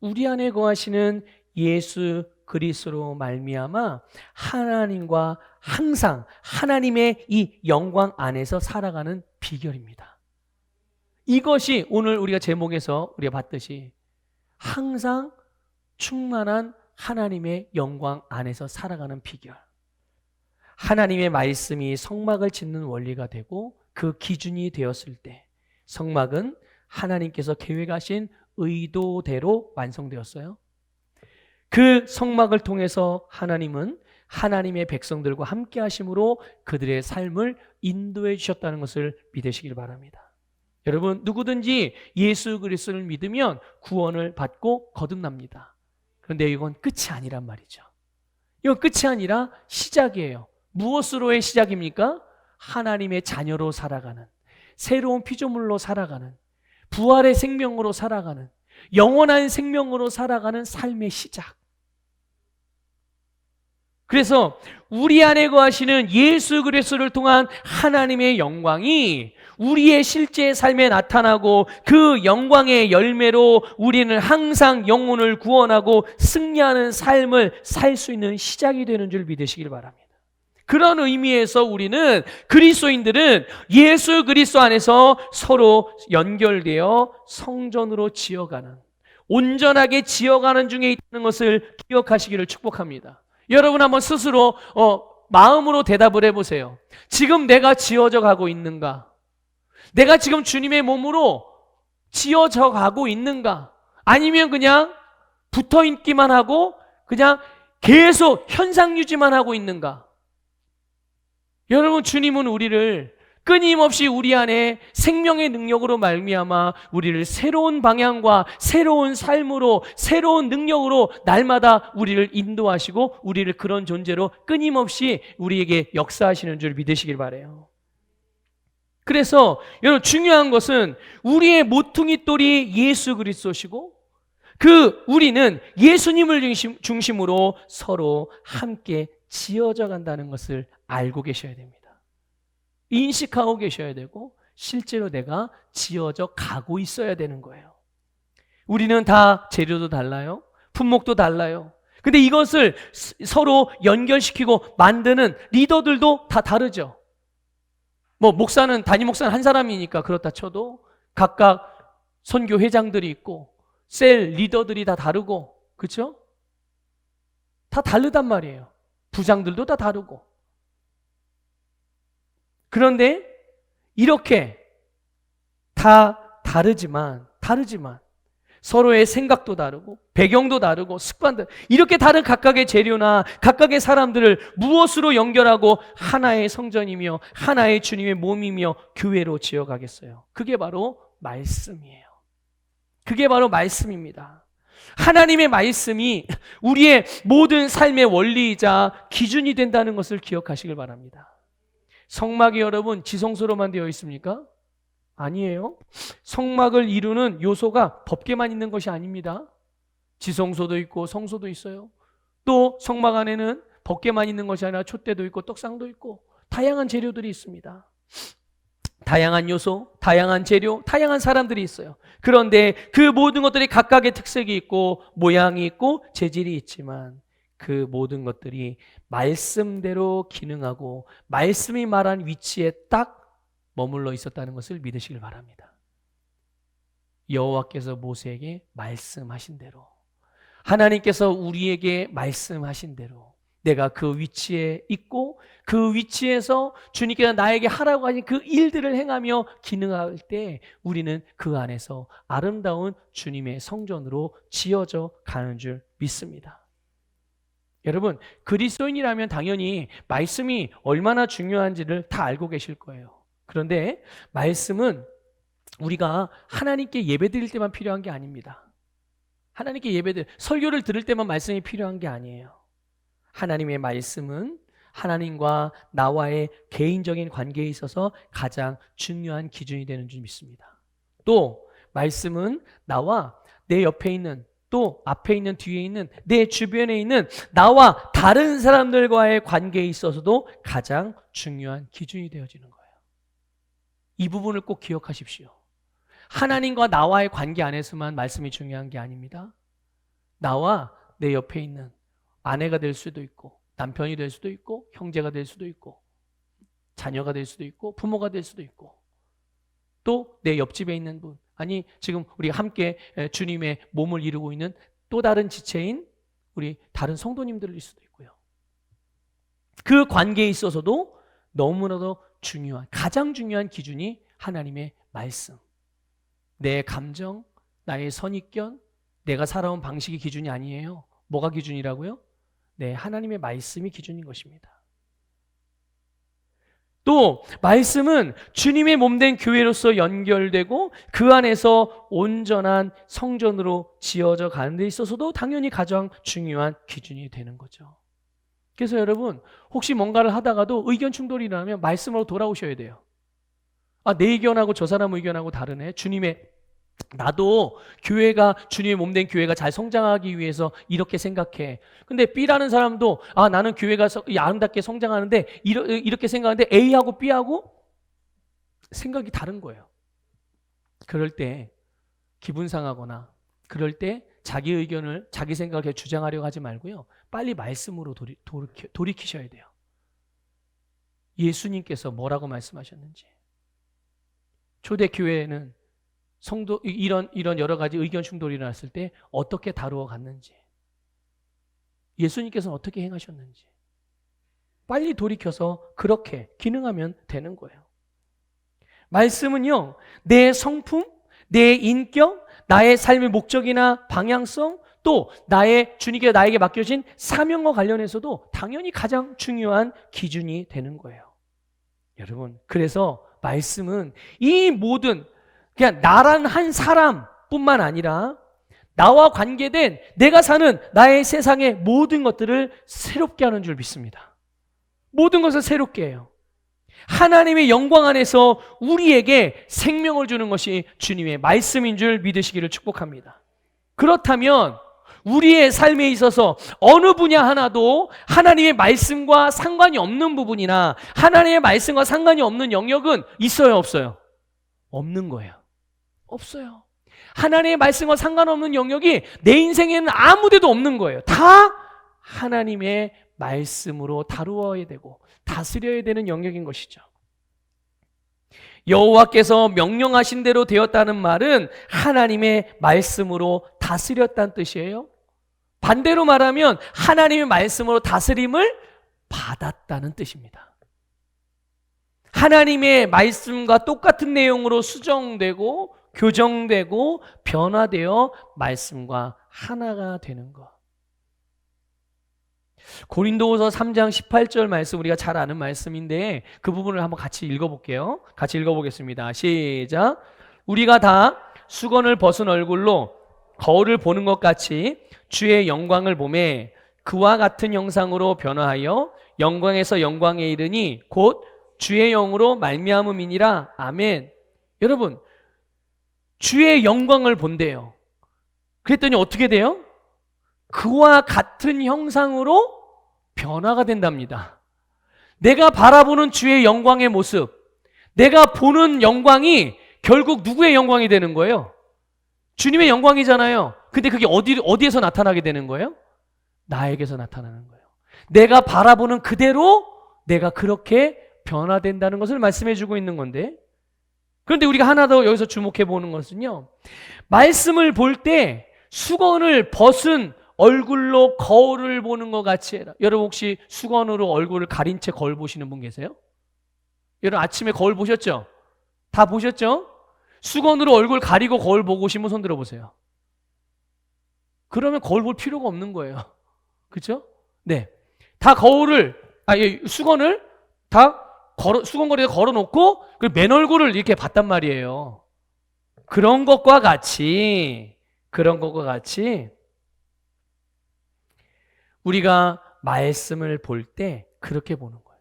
[SPEAKER 1] 우리 안에 거하시는 예수 그리스도로 말미암아 하나님과 항상 하나님의 이 영광 안에서 살아가는 비결입니다. 이것이 오늘 우리가 제목에서 우리가 봤듯이 항상 충만한 하나님의 영광 안에서 살아가는 비결. 하나님의 말씀이 성막을 짓는 원리가 되고 그 기준이 되었을 때 성막은 하나님께서 계획하신 의도대로 완성되었어요. 그 성막을 통해서 하나님은 하나님의 백성들과 함께 하심으로 그들의 삶을 인도해 주셨다는 것을 믿으시길 바랍니다. 여러분, 누구든지 예수 그리스도를 믿으면 구원을 받고 거듭납니다. 그런데 이건 끝이 아니란 말이죠. 이건 끝이 아니라 시작이에요. 무엇으로의 시작입니까? 하나님의 자녀로 살아가는, 새로운 피조물로 살아가는, 부활의 생명으로 살아가는, 영원한 생명으로 살아가는 삶의 시작. 그래서 우리 안에 거하시는 예수 그리스도를 통한 하나님의 영광이 우리의 실제 삶에 나타나고 그 영광의 열매로 우리는 항상 영혼을 구원하고 승리하는 삶을 살 수 있는 시작이 되는 줄 믿으시길 바랍니다. 그런 의미에서 우리는 그리스도인들은 예수 그리스도 안에서 서로 연결되어 성전으로 지어가는, 온전하게 지어가는 중에 있다는 것을 기억하시기를 축복합니다. 여러분 한번 스스로 마음으로 대답을 해보세요. 지금 내가 지어져 가고 있는가? 내가 지금 주님의 몸으로 지어져 가고 있는가? 아니면 그냥 붙어 있기만 하고 그냥 계속 현상 유지만 하고 있는가? 여러분, 주님은 우리를 끊임없이 우리 안에 생명의 능력으로 말미암아 우리를 새로운 방향과 새로운 삶으로, 새로운 능력으로 날마다 우리를 인도하시고 우리를 그런 존재로 끊임없이 우리에게 역사하시는 줄 믿으시길 바라요. 그래서 여러분, 중요한 것은 우리의 모퉁이 돌이 예수 그리스도시고 우리는 예수님을 중심으로 서로 함께 지어져 간다는 것을 알고 계셔야 됩니다. 인식하고 계셔야 되고 실제로 내가 지어져 가고 있어야 되는 거예요. 우리는 다 재료도 달라요. 품목도 달라요. 근데 이것을 서로 연결시키고 만드는 리더들도 다 다르죠. 담임 목사는 한 사람이니까 그렇다 쳐도 각각 선교 회장들이 있고 셀 리더들이 다 다르고, 그렇죠? 다 다르단 말이에요. 부장들도 다 다르고. 그런데 이렇게 다 다르지만 서로의 생각도 다르고 배경도 다르고 습관도 이렇게 다른 각각의 재료나 각각의 사람들을 무엇으로 연결하고 하나의 성전이며 하나의 주님의 몸이며 교회로 지어가겠어요? 그게 바로 말씀이에요. 그게 바로 말씀입니다. 하나님의 말씀이 우리의 모든 삶의 원리이자 기준이 된다는 것을 기억하시길 바랍니다. 성막이 여러분 지성소로만 되어 있습니까? 아니에요. 성막을 이루는 요소가 법궤만 있는 것이 아닙니다. 지성소도 있고 성소도 있어요. 또 성막 안에는 법궤만 있는 것이 아니라 촛대도 있고 떡상도 있고 다양한 재료들이 있습니다. 다양한 요소, 다양한 재료, 다양한 사람들이 있어요. 그런데 그 모든 것들이 각각의 특색이 있고 모양이 있고 재질이 있지만 그 모든 것들이 말씀대로 기능하고 말씀이 말한 위치에 딱 머물러 있었다는 것을 믿으시길 바랍니다. 여호와께서 모세에게 말씀하신 대로, 하나님께서 우리에게 말씀하신 대로 내가 그 위치에 있고 그 위치에서 주님께서 나에게 하라고 하신 그 일들을 행하며 기능할 때 우리는 그 안에서 아름다운 주님의 성전으로 지어져 가는 줄 믿습니다. 여러분, 그리스도인이라면 당연히 말씀이 얼마나 중요한지를 다 알고 계실 거예요. 그런데 말씀은 우리가 하나님께 예배드릴 때만 필요한 게 아닙니다. 하나님께 설교를 들을 때만 말씀이 필요한 게 아니에요. 하나님의 말씀은 하나님과 나와의 개인적인 관계에 있어서 가장 중요한 기준이 되는 줄 믿습니다. 또 말씀은 나와 내 옆에 있는, 또 앞에 있는, 뒤에 있는, 내 주변에 있는 나와 다른 사람들과의 관계에 있어서도 가장 중요한 기준이 되어지는 거예요. 이 부분을 꼭 기억하십시오. 하나님과 나와의 관계 안에서만 말씀이 중요한 게 아닙니다. 나와 내 옆에 있는 아내가 될 수도 있고, 남편이 될 수도 있고, 형제가 될 수도 있고, 자녀가 될 수도 있고, 부모가 될 수도 있고, 또 내 옆집에 있는 분, 아니 지금 우리 함께 주님의 몸을 이루고 있는 또 다른 지체인 우리 다른 성도님들일 수도 있고요. 그 관계에 있어서도 너무나도 중요한, 가장 중요한 기준이 하나님의 말씀. 내 감정, 나의 선입견, 내가 살아온 방식이 기준이 아니에요. 뭐가 기준이라고요? 네, 하나님의 말씀이 기준인 것입니다. 또 말씀은 주님의 몸된 교회로서 연결되고 그 안에서 온전한 성전으로 지어져 가는 데 있어서도 당연히 가장 중요한 기준이 되는 거죠. 그래서 여러분, 혹시 뭔가를 하다가도 의견 충돌이 일어나면 말씀으로 돌아오셔야 돼요. 내 의견하고 저 사람 의견하고 다르네. 나도 교회가, 주님의 몸된 교회가 잘 성장하기 위해서 이렇게 생각해. 근데 B라는 사람도 나는 교회가 아름답게 성장하는데 이렇게 생각하는데 A하고 B하고 생각이 다른 거예요. 그럴 때 기분 상하거나 그럴 때 자기 의견을, 자기 생각을 주장하려고 하지 말고요. 빨리 말씀으로 돌이키셔야 돼요. 예수님께서 뭐라고 말씀하셨는지. 초대교회는 성도 이런 여러 가지 의견 충돌이 일어났을 때 어떻게 다루어 갔는지, 예수님께서는 어떻게 행하셨는지 빨리 돌이켜서 그렇게 기능하면 되는 거예요. 말씀은요, 내 성품, 내 인격, 나의 삶의 목적이나 방향성, 또 주님께서 나에게 맡겨진 사명과 관련해서도 당연히 가장 중요한 기준이 되는 거예요. 여러분, 그래서 말씀은 이 모든, 그냥 나란 한 사람뿐만 아니라 나와 관계된 내가 사는 나의 세상의 모든 것들을 새롭게 하는 줄 믿습니다. 모든 것을 새롭게 해요. 하나님의 영광 안에서 우리에게 생명을 주는 것이 주님의 말씀인 줄 믿으시기를 축복합니다. 그렇다면 우리의 삶에 있어서 어느 분야 하나도 하나님의 말씀과 상관이 없는 부분이나 하나님의 말씀과 상관이 없는 영역은 있어요, 없어요? 없는 거예요. 없어요. 하나님의 말씀과 상관없는 영역이 내 인생에는 아무 데도 없는 거예요. 다 하나님의 말씀으로 다루어야 되고 다스려야 되는 영역인 것이죠. 여호와께서 명령하신 대로 되었다는 말은 하나님의 말씀으로 다스렸다는 뜻이에요. 반대로 말하면 하나님의 말씀으로 다스림을 받았다는 뜻입니다. 하나님의 말씀과 똑같은 내용으로 수정되고 교정되고 변화되어 말씀과 하나가 되는 것. 고린도후서 3장 18절 말씀, 우리가 잘 아는 말씀인데 그 부분을 한번 같이 읽어볼게요. 같이 읽어보겠습니다. 시작. 우리가 다 수건을 벗은 얼굴로 거울을 보는 것 같이 주의 영광을 보매 그와 같은 형상으로 변화하여 영광에서 영광에 이르니 곧 주의 영으로 말미암음이니라. 아멘. 여러분, 주의 영광을 본대요. 그랬더니 어떻게 돼요? 그와 같은 형상으로 변화가 된답니다. 내가 바라보는 주의 영광의 모습, 내가 보는 영광이 결국 누구의 영광이 되는 거예요? 주님의 영광이잖아요. 근데 그게 어디에서 나타나게 되는 거예요? 나에게서 나타나는 거예요. 내가 바라보는 그대로 내가 그렇게 변화된다는 것을 말씀해 주고 있는 건데, 그런데 우리가 하나 더 여기서 주목해 보는 것은요, 말씀을 볼 때 수건을 벗은 얼굴로 거울을 보는 것 같이 해라. 여러분 혹시 수건으로 얼굴을 가린 채 거울 보시는 분 계세요? 여러분 아침에 거울 보셨죠? 다 보셨죠? 수건으로 얼굴 가리고 거울 보고 오신 분 손 들어보세요. 그러면 거울 볼 필요가 없는 거예요. 그렇죠? 네, 다 수건을 다 수건거리에 걸어놓고 맨 얼굴을 이렇게 봤단 말이에요. 그런 것과 같이 우리가 말씀을 볼 때 그렇게 보는 거예요.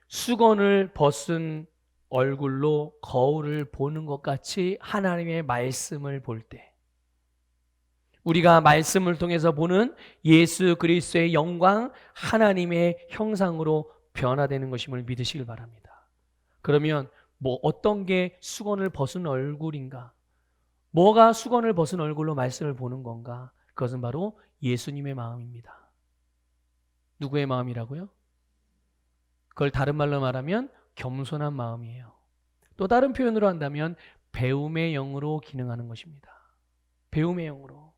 [SPEAKER 1] 수건을 벗은 얼굴로 거울을 보는 것 같이 하나님의 말씀을 볼 때 우리가 말씀을 통해서 보는 예수 그리스도의 영광, 하나님의 형상으로 변화되는 것임을 믿으시길 바랍니다. 그러면 어떤 게 수건을 벗은 얼굴인가? 뭐가 수건을 벗은 얼굴로 말씀을 보는 건가? 그것은 바로 예수님의 마음입니다. 누구의 마음이라고요? 그걸 다른 말로 말하면 겸손한 마음이에요. 또 다른 표현으로 한다면 배움의 영으로 기능하는 것입니다. 배움의 영으로.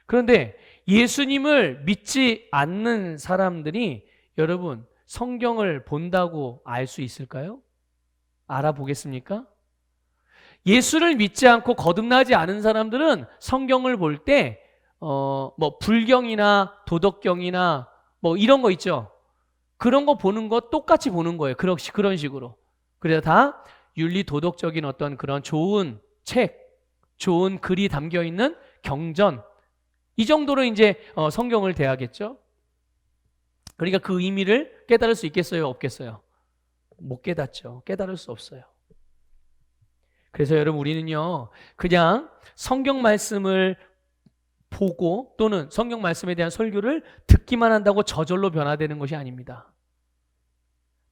[SPEAKER 1] 그런데 예수님을 믿지 않는 사람들이 여러분 성경을 본다고 알 수 있을까요? 알아보겠습니까? 예수를 믿지 않고 거듭나지 않은 사람들은 성경을 볼 때 불경이나 도덕경이나 이런 거 있죠. 그런 거 보는 거 똑같이 보는 거예요. 그런 식으로. 그래서 다 윤리 도덕적인 어떤 그런 좋은 책, 좋은 글이 담겨 있는 경전, 이 정도로 이제 성경을 대하겠죠. 그러니까 그 의미를 깨달을 수 있겠어요? 없겠어요? 못 깨닫죠. 깨달을 수 없어요. 그래서 여러분 우리는요 그냥 성경 말씀을 보고 또는 성경 말씀에 대한 설교를 듣기만 한다고 저절로 변화되는 것이 아닙니다.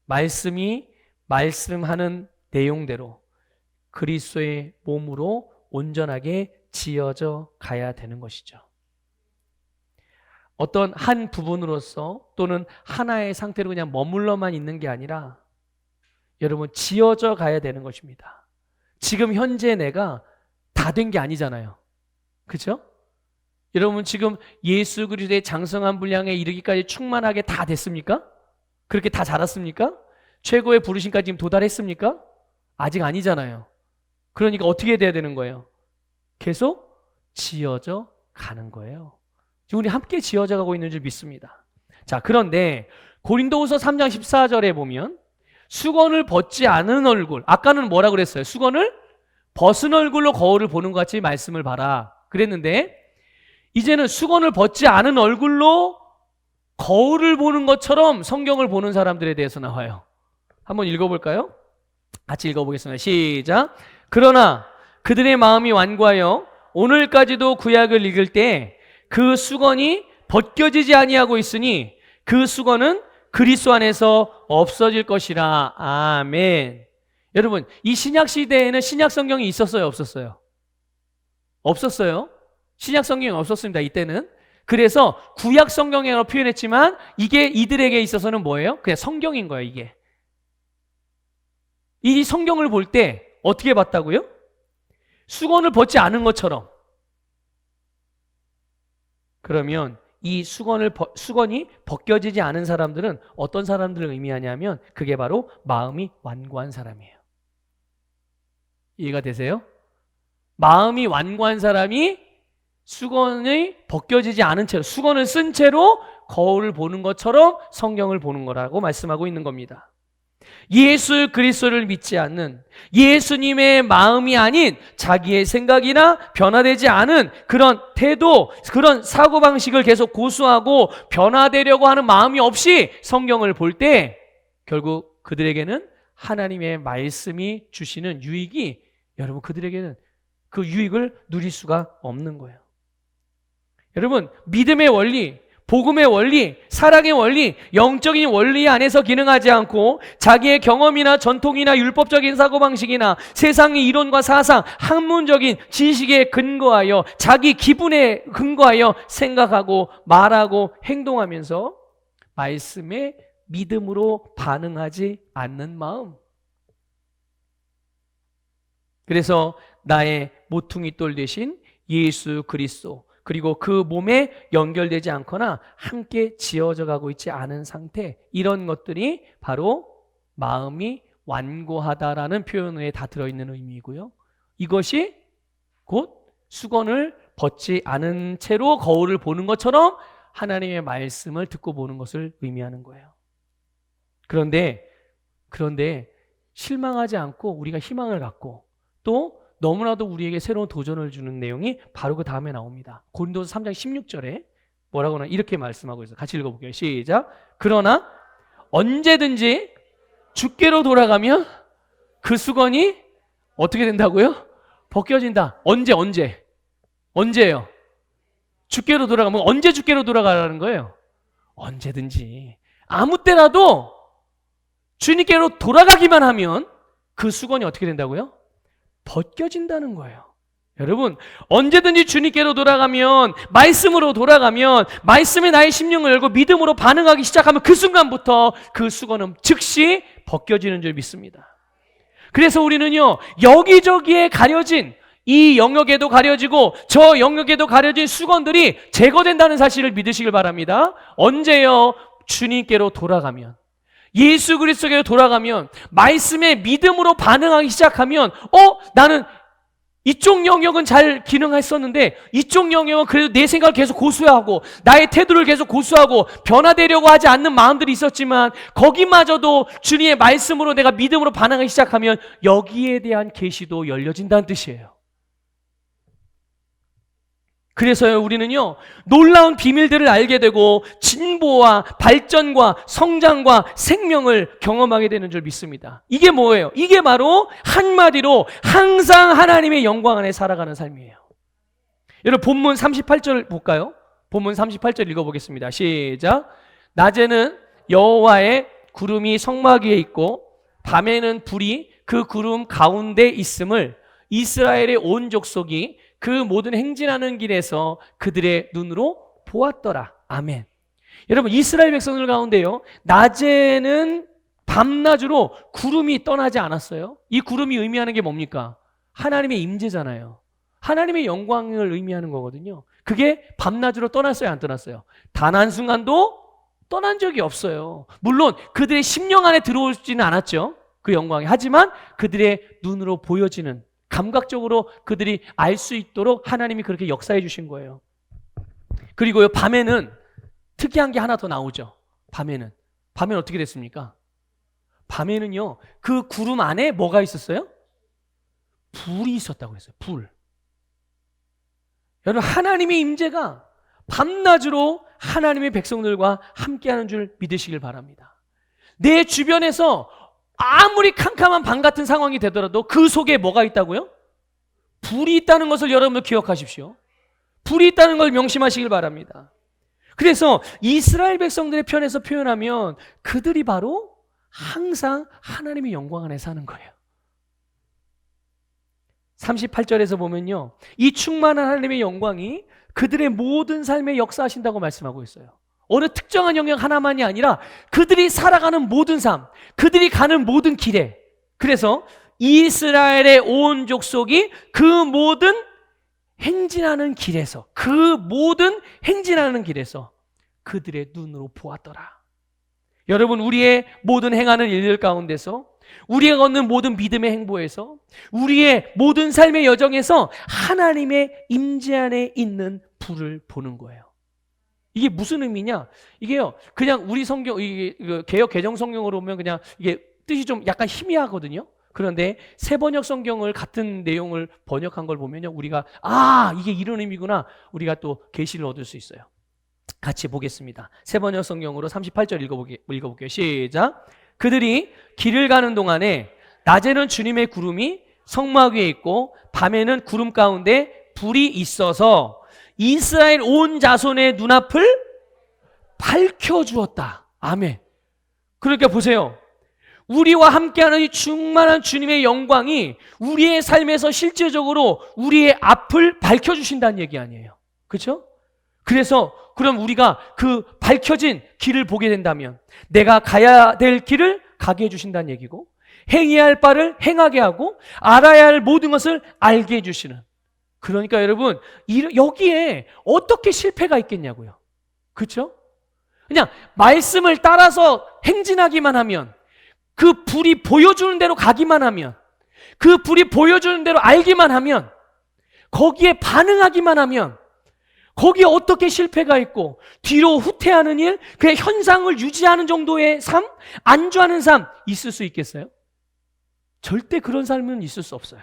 [SPEAKER 1] 말씀이 말씀하는 내용대로 그리스도의 몸으로 온전하게 지어져 가야 되는 것이죠. 어떤 한 부분으로서 또는 하나의 상태로 그냥 머물러만 있는 게 아니라 여러분 지어져 가야 되는 것입니다. 지금 현재 내가 다 된 게 아니잖아요. 그렇죠? 여러분 지금 예수 그리스도의 장성한 분량에 이르기까지 충만하게 다 됐습니까? 그렇게 다 자랐습니까? 최고의 부르심까지 지금 도달했습니까? 아직 아니잖아요. 그러니까 어떻게 돼야 되는 거예요? 계속 지어져 가는 거예요. 지금 우리 함께 지어져 가고 있는 줄 믿습니다. 자, 그런데 고린도후서 3장 14절에 보면 수건을 벗지 않은 얼굴, 아까는 뭐라 그랬어요? 수건을 벗은 얼굴로 거울을 보는 것 같이 말씀을 봐라 그랬는데 이제는 수건을 벗지 않은 얼굴로 거울을 보는 것처럼 성경을 보는 사람들에 대해서 나와요. 한번 읽어볼까요? 같이 읽어보겠습니다. 시작. 그러나 그들의 마음이 완고하여 오늘까지도 구약을 읽을 때 그 수건이 벗겨지지 아니하고 있으니 그 수건은 그리스도 안에서 없어질 것이라. 아멘. 여러분 이 신약 시대에는 신약 성경이 있었어요? 없었어요? 없었어요. 신약 성경이 없었습니다. 이때는. 그래서 구약 성경이라고 표현했지만 이게 이들에게 있어서는 뭐예요? 그냥 성경인 거예요. 이게 이 성경을 볼 때 어떻게 봤다고요? 수건을 벗지 않은 것처럼. 그러면 이 수건이 벗겨지지 않은 사람들은 어떤 사람들을 의미하냐면 그게 바로 마음이 완고한 사람이에요. 이해가 되세요? 마음이 완고한 사람이 수건이 벗겨지지 않은 채로 수건을 쓴 채로 거울을 보는 것처럼 성경을 보는 거라고 말씀하고 있는 겁니다. 예수 그리스도를 믿지 않는 예수님의 마음이 아닌 자기의 생각이나 변화되지 않은 그런 태도, 그런 사고방식을 계속 고수하고 변화되려고 하는 마음이 없이 성경을 볼 때 결국 그들에게는 하나님의 말씀이 주시는 유익이 여러분 그들에게는 그 유익을 누릴 수가 없는 거예요. 여러분 믿음의 원리, 복음의 원리, 사랑의 원리, 영적인 원리 안에서 기능하지 않고 자기의 경험이나 전통이나 율법적인 사고방식이나 세상의 이론과 사상, 학문적인 지식에 근거하여 자기 기분에 근거하여 생각하고 말하고 행동하면서 말씀에 믿음으로 반응하지 않는 마음. 그래서 나의 모퉁이 돌 대신 예수 그리스도 그리고 그 몸에 연결되지 않거나 함께 지어져 가고 있지 않은 상태, 이런 것들이 바로 마음이 완고하다라는 표현에 다 들어있는 의미이고요. 이것이 곧 수건을 벗지 않은 채로 거울을 보는 것처럼 하나님의 말씀을 듣고 보는 것을 의미하는 거예요. 그런데 실망하지 않고 우리가 희망을 갖고 또 너무나도 우리에게 새로운 도전을 주는 내용이 바로 그 다음에 나옵니다. 고린도서 3장 16절에 뭐라고나 이렇게 말씀하고 있어요. 같이 읽어볼게요. 시작. 그러나 언제든지 주께로 돌아가면 그 수건이 어떻게 된다고요? 벗겨진다. 언제예요? 주께로 돌아가면 언제 주께로 돌아가라는 거예요? 언제든지 아무 때라도 주님께로 돌아가기만 하면 그 수건이 어떻게 된다고요? 벗겨진다는 거예요. 여러분, 언제든지 주님께로 돌아가면, 말씀으로 돌아가면, 말씀에 나의 심령을 열고 믿음으로 반응하기 시작하면 그 순간부터 그 수건은 즉시 벗겨지는 줄 믿습니다. 그래서 우리는요, 여기저기에 가려진, 이 영역에도 가려지고 저 영역에도 가려진 수건들이 제거된다는 사실을 믿으시길 바랍니다. 언제요? 주님께로 돌아가면, 예수 그리스도께로 돌아가면, 말씀에 믿음으로 반응하기 시작하면 나는 이쪽 영역은 잘 기능했었는데 이쪽 영역은 그래도 내 생각을 계속 고수하고 나의 태도를 계속 고수하고 변화되려고 하지 않는 마음들이 있었지만 거기마저도 주님의 말씀으로 내가 믿음으로 반응하기 시작하면 여기에 대한 계시도 열려진다는 뜻이에요. 그래서요, 우리는요, 놀라운 비밀들을 알게 되고 진보와 발전과 성장과 생명을 경험하게 되는 줄 믿습니다. 이게 뭐예요? 이게 바로 한마디로 항상 하나님의 영광 안에 살아가는 삶이에요. 여러분, 본문 38절 볼까요? 본문 38절 읽어보겠습니다. 시작. 낮에는 여호와의 구름이 성막 위에 있고 밤에는 불이 그 구름 가운데 있음을 이스라엘의 온 족속이 그 모든 행진하는 길에서 그들의 눈으로 보았더라. 아멘. 여러분, 이스라엘 백성들 가운데요, 낮에는 밤낮으로 구름이 떠나지 않았어요. 이 구름이 의미하는 게 뭡니까? 하나님의 임재잖아요. 하나님의 영광을 의미하는 거거든요. 그게 밤낮으로 떠났어요, 안 떠났어요? 단 한순간도 떠난 적이 없어요. 물론 그들의 심령 안에 들어오지는 않았죠, 그 영광이. 하지만 그들의 눈으로 보여지는, 감각적으로 그들이 알 수 있도록 하나님이 그렇게 역사해 주신 거예요. 그리고요, 밤에는 특이한 게 하나 더 나오죠. 밤에는 어떻게 됐습니까? 밤에는요, 그 구름 안에 뭐가 있었어요? 불이 있었다고 했어요. 불. 여러분, 하나님의 임재가 밤낮으로 하나님의 백성들과 함께하는 줄 믿으시길 바랍니다. 내 주변에서 아무리 캄캄한 밤 같은 상황이 되더라도 그 속에 뭐가 있다고요? 불이 있다는 것을 여러분들 기억하십시오. 불이 있다는 걸 명심하시길 바랍니다. 그래서 이스라엘 백성들의 편에서 표현하면 그들이 바로 항상 하나님의 영광 안에 사는 거예요. 38절에서 보면요, 이 충만한 하나님의 영광이 그들의 모든 삶에 역사하신다고 말씀하고 있어요. 어느 특정한 영역 하나만이 아니라 그들이 살아가는 모든 삶, 그들이 가는 모든 길에. 그래서 이스라엘의 온 족속이 그 모든 행진하는 길에서 그들의 눈으로 보았더라. 여러분, 우리의 모든 행하는 일들 가운데서, 우리가 걷는 모든 믿음의 행보에서, 우리의 모든 삶의 여정에서 하나님의 임재 안에 있는 불을 보는 거예요. 이게 무슨 의미냐? 이게요, 그냥 우리 성경, 이게 개역 개정 성경으로 보면 그냥 이게 뜻이 좀 약간 희미하거든요. 그런데 세번역 성경을 같은 내용을 번역한 걸 보면요, 우리가 이게 이런 의미구나, 우리가 또 계시를 얻을 수 있어요. 같이 보겠습니다. 세번역 성경으로 38절 읽어볼게요. 시작. 그들이 길을 가는 동안에 낮에는 주님의 구름이 성막 위에 있고 밤에는 구름 가운데 불이 있어서 이스라엘 온 자손의 눈앞을 밝혀주었다. 아멘. 그러니까 보세요, 우리와 함께하는 이 충만한 주님의 영광이 우리의 삶에서 실제적으로 우리의 앞을 밝혀주신다는 얘기 아니에요. 그렇죠? 그래서 그럼 우리가 그 밝혀진 길을 보게 된다면 내가 가야 될 길을 가게 해주신다는 얘기고, 행해야 할 바를 행하게 하고 알아야 할 모든 것을 알게 해주시는. 그러니까 여러분, 여기에 어떻게 실패가 있겠냐고요. 그렇죠? 그냥 말씀을 따라서 행진하기만 하면, 그 불이 보여주는 대로 가기만 하면, 그 불이 보여주는 대로 알기만 하면, 거기에 반응하기만 하면 거기에 어떻게 실패가 있고 뒤로 후퇴하는 일, 그의 현상을 유지하는 정도의 삶, 안주하는 삶 있을 수 있겠어요? 절대 그런 삶은 있을 수 없어요.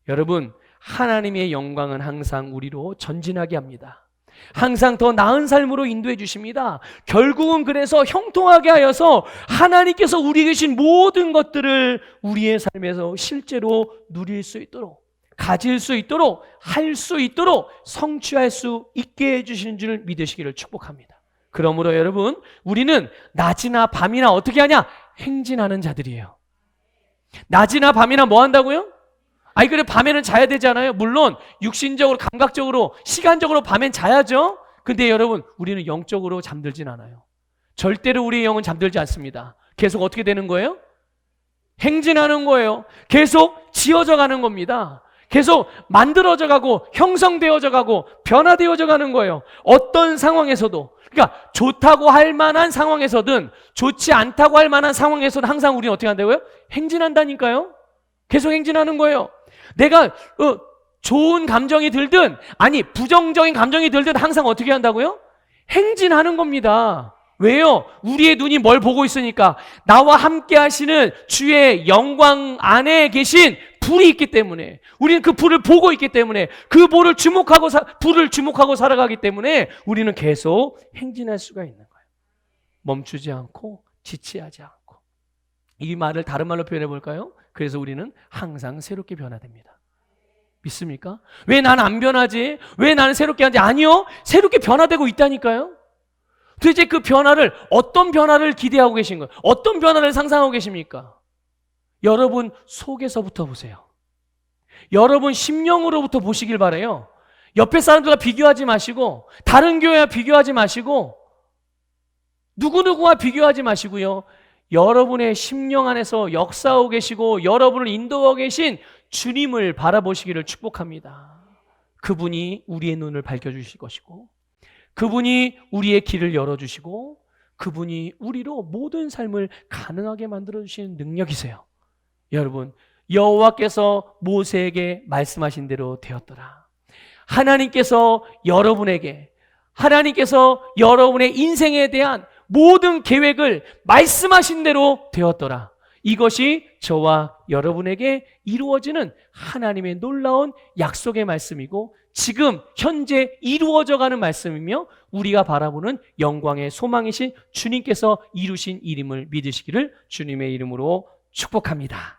[SPEAKER 1] 여러분, 하나님의 영광은 항상 우리로 전진하게 합니다. 항상 더 나은 삶으로 인도해 주십니다. 결국은 그래서 형통하게 하여서 하나님께서 우리 계신 모든 것들을 우리의 삶에서 실제로 누릴 수 있도록, 가질 수 있도록, 할 수 있도록, 성취할 수 있게 해주시는 줄 믿으시기를 축복합니다. 그러므로 여러분, 우리는 낮이나 밤이나 어떻게 하냐? 행진하는 자들이에요. 낮이나 밤이나 뭐 한다고요? 아니, 그래, 밤에는 자야 되잖아요. 물론 육신적으로, 감각적으로, 시간적으로 밤엔 자야죠. 근데 여러분, 우리는 영적으로 잠들진 않아요. 절대로 우리의 영은 잠들지 않습니다. 계속 어떻게 되는 거예요? 행진하는 거예요. 계속 지어져 가는 겁니다. 계속 만들어져 가고 형성되어져 가고 변화되어져 가는 거예요. 어떤 상황에서도. 그러니까 좋다고 할 만한 상황에서든 좋지 않다고 할 만한 상황에서도 항상 우리는 어떻게 한다고요? 행진한다니까요. 계속 행진하는 거예요. 내가 좋은 감정이 들든 아니 부정적인 감정이 들든 항상 어떻게 한다고요? 행진하는 겁니다. 왜요? 우리의 눈이 뭘 보고 있으니까. 나와 함께 하시는 주의 영광 안에 계신 불이 있기 때문에, 우리는 그 불을 보고 있기 때문에, 그 불을 주목하고 살아가기 때문에 우리는 계속 행진할 수가 있는 거예요. 멈추지 않고 지체하지 않고. 이 말을 다른 말로 표현해 볼까요? 그래서 우리는 항상 새롭게 변화됩니다. 믿습니까? 왜 나는 안 변하지? 왜 나는 새롭게 하지? 아니요, 새롭게 변화되고 있다니까요. 도대체 그 변화를, 어떤 변화를 기대하고 계신 거예요? 어떤 변화를 상상하고 계십니까? 여러분 속에서부터 보세요. 여러분 심령으로부터 보시길 바라요. 옆에 사람들과 비교하지 마시고, 다른 교회와 비교하지 마시고, 누구누구와 비교하지 마시고요. 여러분의 심령 안에서 역사하고 계시고 여러분을 인도하고 계신 주님을 바라보시기를 축복합니다. 그분이 우리의 눈을 밝혀주실 것이고, 그분이 우리의 길을 열어주시고, 그분이 우리로 모든 삶을 가능하게 만들어주시는 능력이세요. 여러분, 여호와께서 모세에게 말씀하신 대로 되었더라. 하나님께서 여러분의 인생에 대한 모든 계획을 말씀하신 대로 되었더라. 이것이 저와 여러분에게 이루어지는 하나님의 놀라운 약속의 말씀이고, 지금 현재 이루어져가는 말씀이며, 우리가 바라보는 영광의 소망이신 주님께서 이루신 일임을 믿으시기를 주님의 이름으로 축복합니다.